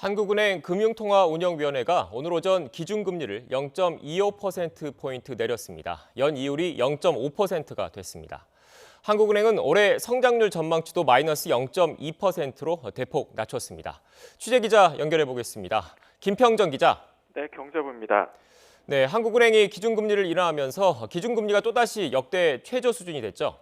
한국은행 금융통화운영위원회가 오늘 오전 기준금리를 0.25%포인트 내렸습니다. 연이율이 0.5%가 됐습니다. 한국은행은 올해 성장률 전망치도 마이너스 0.2%로 대폭 낮췄습니다. 취재기자 연결해 보겠습니다. 김평정 기자. 네, 경제부입니다. 네, 한국은행이 기준금리를 인하하면서 기준금리가 또다시 역대 최저 수준이 됐죠.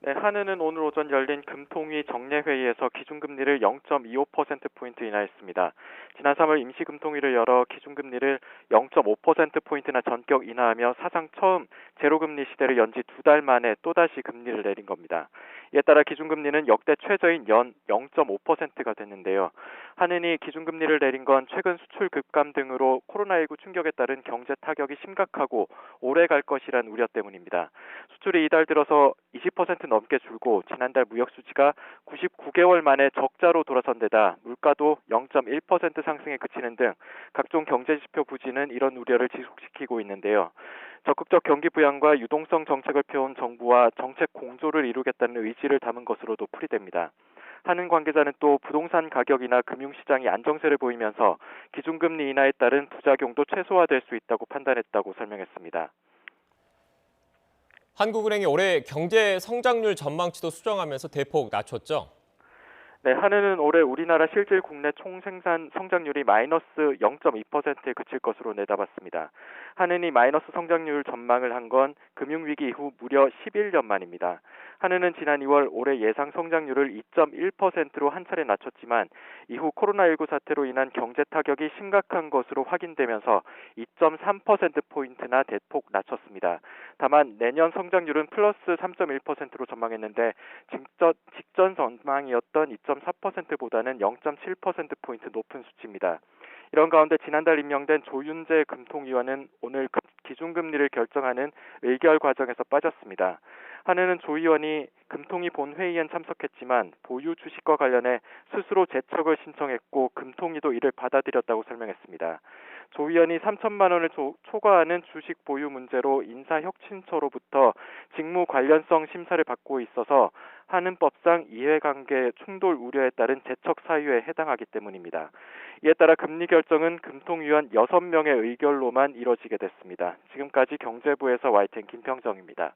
네, 한은은 오늘 오전 열린 금통위 정례회의에서 기준금리를 0.25%포인트 인하했습니다. 지난 3월 임시금통위를 열어 기준금리를 0.5%포인트나 전격 인하하며 사상 처음 제로금리 시대를 연지 2달 만에 또다시 금리를 내린 겁니다. 이에 따라 기준금리는 역대 최저인 연 0.5%가 됐는데요. 한은이 기준금리를 내린 건 최근 수출 급감 등으로 코로나19 충격에 따른 경제 타격이 심각하고 오래 갈 것이란 우려 때문입니다. 수출이 이달 들어서 20% 넘게 줄고 지난달 무역 수지가 99개월 만에 적자로 돌아선 데다 물가도 0.1% 상승에 그치는 등 각종 경제 지표 부진은 이런 우려를 지속시키고 있는데요. 적극적 경기 부양과 유동성 정책을 펴온 정부와 정책 공조를 이루겠다는 의지를 담은 것으로도 풀이됩니다. 한은 관계자는 또 부동산 가격이나 금융시장이 안정세를 보이면서 기준금리 인하에 따른 부작용도 최소화될 수 있다고 판단했다고 설명했습니다. 한국은행이 올해 경제 성장률 전망치도 수정하면서 대폭 낮췄죠. 네, 한은은 올해 우리나라 실질 국내 총생산 성장률이 마이너스 0.2%에 그칠 것으로 내다봤습니다. 한은이 마이너스 성장률 전망을 한 건 금융위기 이후 무려 11년 만입니다. 한은은 지난 2월 올해 예상 성장률을 2.1%로 한 차례 낮췄지만 이후 코로나19 사태로 인한 경제 타격이 심각한 것으로 확인되면서 2.3%포인트나 대폭 낮췄습니다. 다만 내년 성장률은 플러스 3.1%로 전망했는데 직전 전망이었던 2.4%보다는 0.7%포인트 높은 수치입니다. 이런 가운데 지난달 임명된 조윤재 금통위원은 오늘 기준금리를 결정하는 의결 과정에서 빠졌습니다. 한은은 조 의원이 금통위 본회의엔 참석했지만 보유 주식과 관련해 스스로 재척을 신청했고 금통위도 이를 받아들였다고 설명했습니다. 조 의원이 3천만 원을 초과하는 주식 보유 문제로 인사혁신처로부터 직무 관련성 심사를 받고 있어서 한은법상 이해관계 충돌 우려에 따른 재척 사유에 해당하기 때문입니다. 이에 따라 금리 결정은 금통위원 6명의 의결로만 이뤄지게 됐습니다. 지금까지 경제부에서 YTN 김평정입니다.